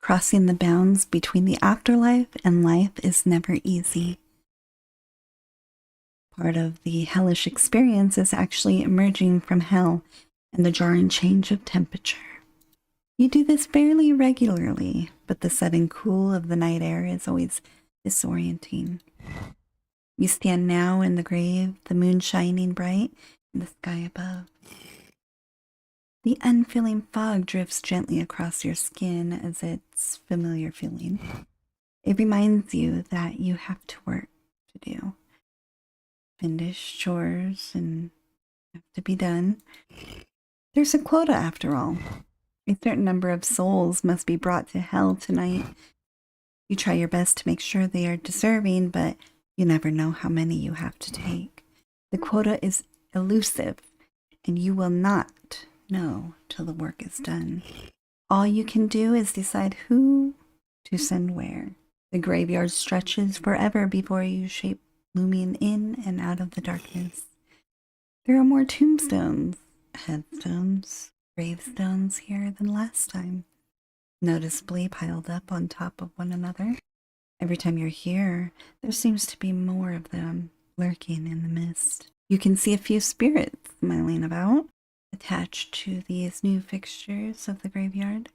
Crossing the bounds between the afterlife and life is never easy. Part of the hellish experience is actually emerging from hell and the jarring change of temperature. You do this fairly regularly, but the sudden cool of the night air is always disorienting. You stand now in the grave, the moon shining bright in the sky above. The unfeeling fog drifts gently across your skin as its familiar feeling. It reminds you that you have to work to do. Finish chores and have to be done. There's a quota after all. A certain number of souls must be brought to hell tonight. You try your best to make sure they are deserving, but you never know how many you have to take. The quota is elusive, and you will not know till the work is done. All you can do is decide who to send where. The graveyard stretches forever before you, shape looming in and out of the darkness. There are more tombstones, headstones, gravestones here than last time, noticeably piled up on top of one another. Every time you're here, there seems to be more of them lurking in the mist. You can see a few spirits smiling about, attached to these new fixtures of the graveyard.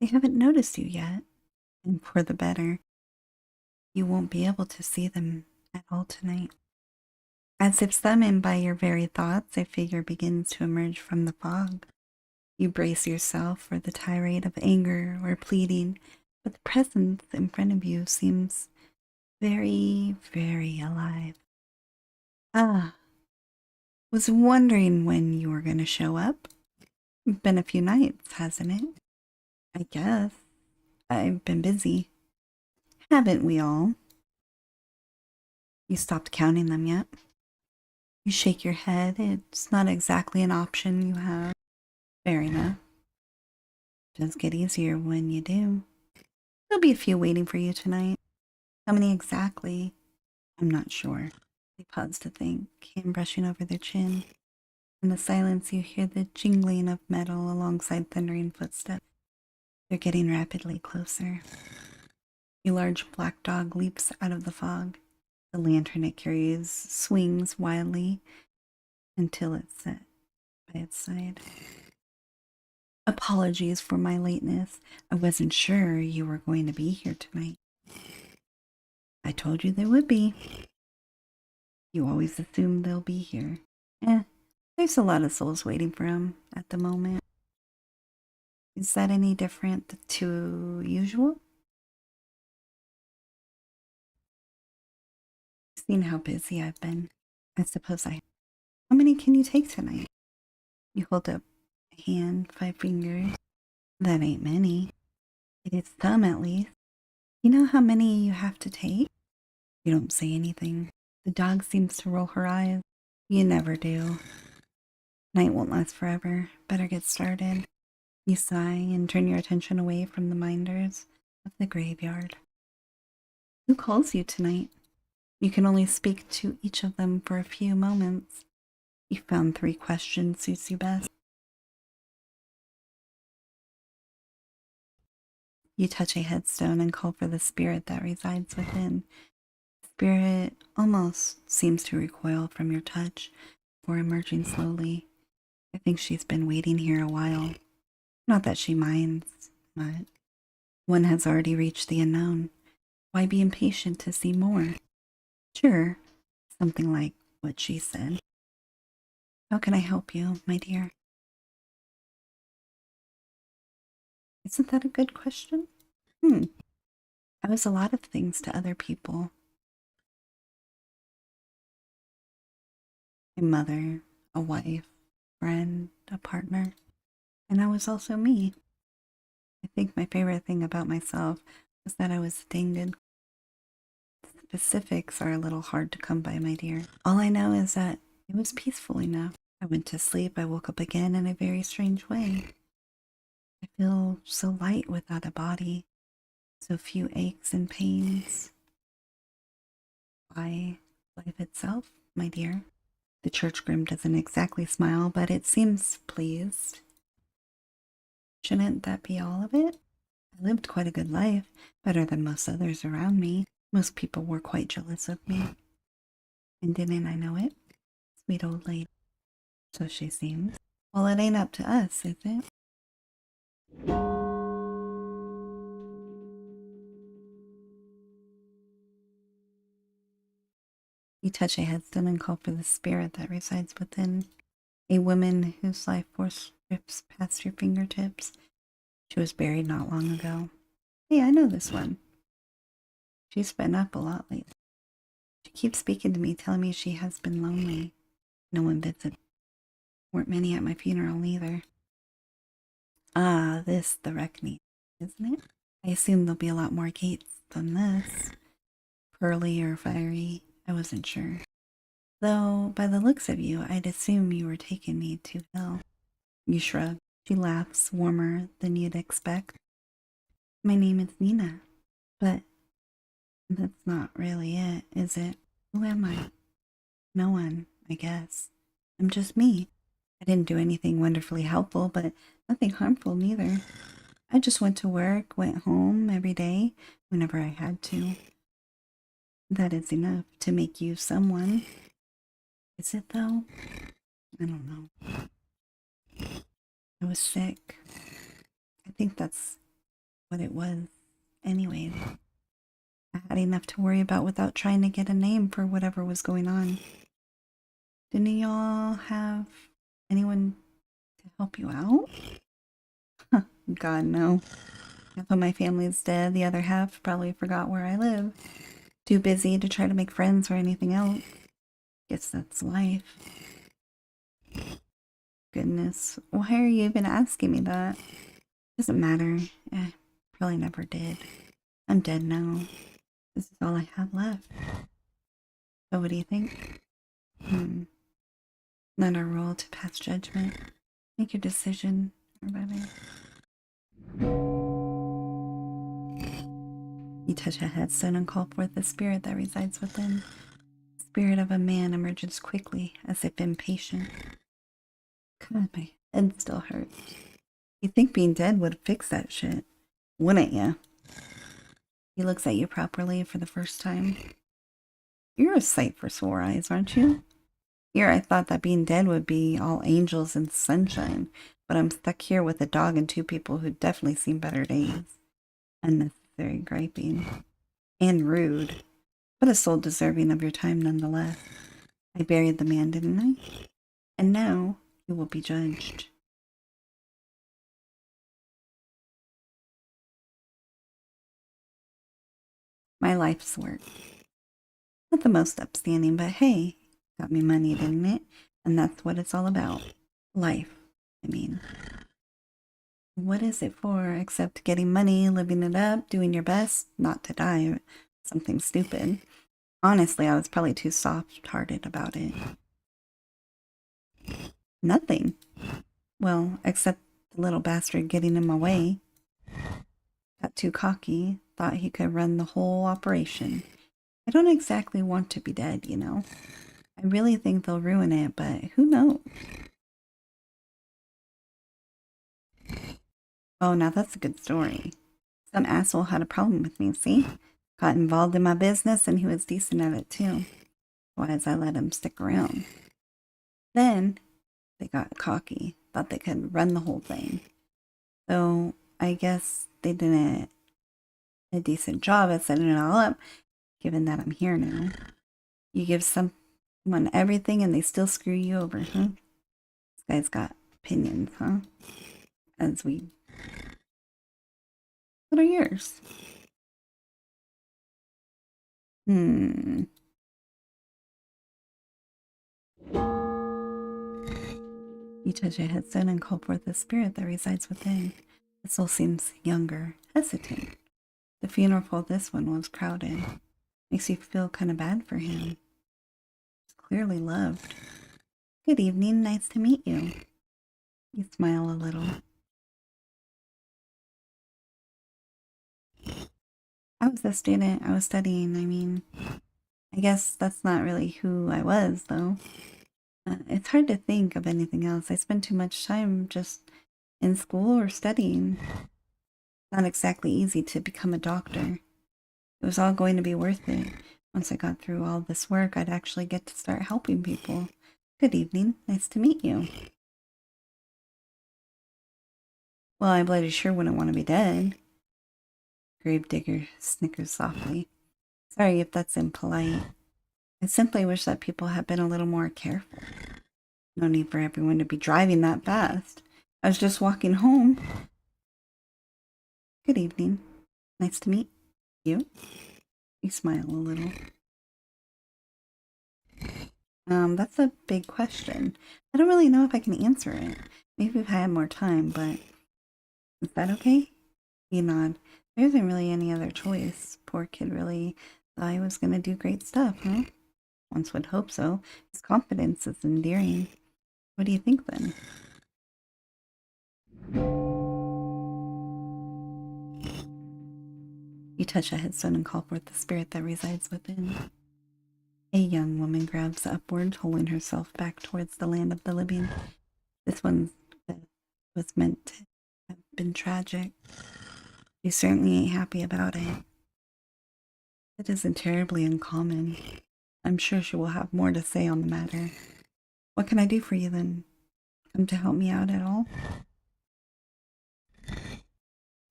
They haven't noticed you yet, and for the better. You won't be able to see them at all tonight. As if summoned by your very thoughts, a figure begins to emerge from the fog. You brace yourself for the tirade of anger or pleading, but the presence in front of you seems very, very alive. Was wondering when you were going to show up. Been a few nights, hasn't it? I guess. I've been busy. Haven't we all? You stopped counting them yet? You shake your head. It's not exactly an option you have. Fair enough. Does get easier when you do. There'll be a few waiting for you tonight. How many exactly? I'm not sure. They pause to think, hand brushing over their chin. In the silence, you hear the jingling of metal alongside thundering footsteps. They're getting rapidly closer. A large black dog leaps out of the fog. The lantern it carries swings wildly until it's set by its side. Apologies for my lateness. I wasn't sure you were going to be here tonight. I told you there would be. You always assume they'll be here. There's a lot of souls waiting for him at the moment. Is that any different to usual? Seen how busy I've been. I suppose I... How many can you take tonight? You hold up a hand, 5 fingers. That ain't many. It is some at least. You know how many you have to take? You don't say anything. The dog seems to roll her eyes. You never do. Night won't last forever. Better get started. You sigh and turn your attention away from the minders of the graveyard. Who calls you tonight? You can only speak to each of them for a few moments. You found 3 questions suits you best. You touch a headstone and call for the spirit that resides within. The spirit almost seems to recoil from your touch before emerging slowly. I think she's been waiting here a while. Not that she minds, but one has already reached the unknown. Why be impatient to see more? Sure, something like what she said. How can I help you, my dear? Isn't that a good question? I was a lot of things to other people. A mother, a wife, friend, a partner, and I was also me. I think my favorite thing about myself was that I was dang good. Specifics are a little hard to come by, my dear. All I know is that it was peaceful enough. I went to sleep, I woke up again in a very strange way. I feel so light without a body, so few aches and pains. Why, life itself, my dear. The church groom doesn't exactly smile, but it seems pleased. Shouldn't that be all of it? I lived quite a good life, better than most others around me. Most people were quite jealous of me. And didn't I know it? Sweet old lady. So she seems. Well, it ain't up to us, is it? You touch a headstone and call for the spirit that resides within. A woman whose life force drips past your fingertips. She was buried not long ago. Hey, I know this one. She's been up a lot lately. She keeps speaking to me, telling me she has been lonely. No one visited. Weren't many at my funeral either. Ah, this the reckoning, isn't it? I assume there'll be a lot more gates than this. Pearly or fiery, I wasn't sure. Though, by the looks of you, I'd assume you were taking me to hell. You shrug. She laughs, warmer than you'd expect. My name is Nina, but that's not really it, is it? Who am I? No one, I guess. I'm just me. I didn't do anything wonderfully helpful, but nothing harmful neither. I just went to work, went home every day, whenever I had to. That is enough to make you someone. Is it though? I don't know. I was sick. I think that's what it was. Anyway, I had enough to worry about without trying to get a name for whatever was going on. Didn't y'all have anyone to help you out? God, no. Half of my family's dead, the other half probably forgot where I live. Too busy to try to make friends or anything else. Guess that's life. Goodness, why are you even asking me that? Doesn't matter. Probably never did. I'm dead now. This is all I have left. So what do you think? Not our role to pass judgment. Make your decision, everybody. You touch a headstone and call forth the spirit that resides within. The spirit of a man emerges quickly, as if impatient. God, my head still hurts. You'd think being dead would fix that shit, wouldn't you? He looks at you properly for the first time. You're a sight for sore eyes, aren't you? Here, I thought that being dead would be all angels and sunshine, but I'm stuck here with a dog and two people who definitely seen better days. Unnecessary griping. And rude, but a soul deserving of your time nonetheless. I buried the man, didn't I? And now you will be judged. My life's work. Not the most upstanding, but hey, got me money, didn't it? And that's what it's all about. Life, I mean. What is it for except getting money, living it up, doing your best, not to die? Something stupid. Honestly, I was probably too soft-hearted about it. Nothing. Well, except the little bastard getting in my way. Got too cocky, thought he could run the whole operation. I don't exactly want to be dead, you know. I really think they'll ruin it, but who knows? Oh, now that's a good story. Some asshole had a problem with me, see? Got involved in my business and he was decent at it too. Why, as I let him stick around. Then they got cocky, thought they could run the whole thing. So I guess they did a decent job at setting it all up, given that I'm here now. You give someone everything and they still screw you over, huh? This guy's got opinions, huh? As we... What are yours? You touch a headstone and call forth the spirit that resides within. The soul seems younger, hesitant. The funeral for this one was crowded. Makes you feel kind of bad for him. He's clearly loved. Good evening, nice to meet you. You smile a little. I was a student, I was studying, I mean, I guess that's not really who I was, though. It's hard to think of anything else. I spend too much time just in school or studying. Not exactly easy to become a doctor. It was all going to be worth it. Once I got through all this work, I'd actually get to start helping people. Good evening. Nice to meet you. Well, I bloody sure wouldn't want to be dead. Gravedigger snickers softly. Sorry if that's impolite. I simply wish that people had been a little more careful. No need for everyone to be driving that fast. I was just walking home. Good evening. Nice to meet you. You smile a little. That's a big question. I don't really know if I can answer it. Maybe if I had more time, but is that okay? You nod. There isn't really any other choice. Poor kid really thought he was gonna do great stuff, huh? Once would hope so. His confidence is endearing. What do you think then? You touch a headstone and call forth the spirit that resides within. A young woman grabs upward, holding herself back towards the land of the living. This one was meant to have been tragic. She certainly ain't happy about it. It isn't terribly uncommon. I'm sure she will have more to say on the matter. What can I do for you then? Come to help me out at all?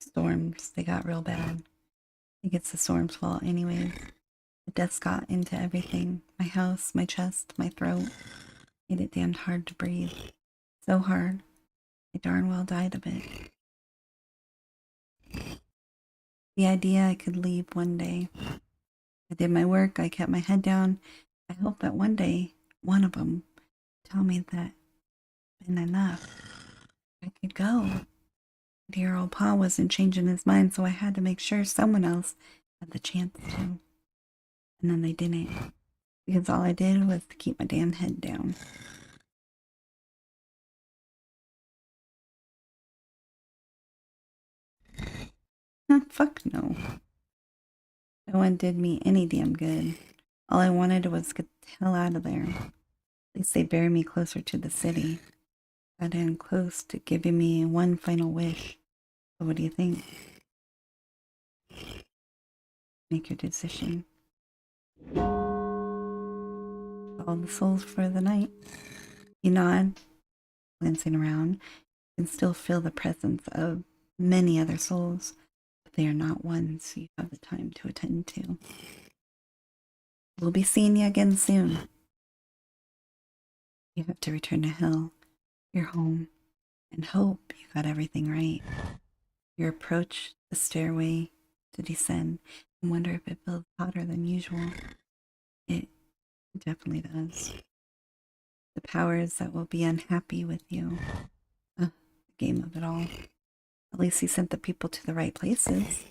Storms, they got real bad. I think it's the storm's fault anyways. The death's got into everything. My house, my chest, my throat. Made it damned hard to breathe. So hard. I darn well died of it. The idea I could leave one day. I did my work, I kept my head down. I hope that one day, one of them, tell me that been enough. I could go. Dear old Pa wasn't changing his mind, so I had to make sure someone else had the chance to. And then they didn't. Because all I did was to keep my damn head down. Fuck no. No one did me any damn good. All I wanted was to get the hell out of there. At least they buried me closer to the city. Got in close to giving me one final wish. So what do you think? Make your decision. All the souls for the night. You nod, glancing around. You can still feel the presence of many other souls, but they are not ones you have the time to attend to. We'll be seeing you again soon. You have to return to hell, your home, and hope you got everything right. You approach the stairway to descend and wonder if it feels hotter than usual. It definitely does. The powers that will be unhappy with you. The game of it all. At least he sent the people to the right places.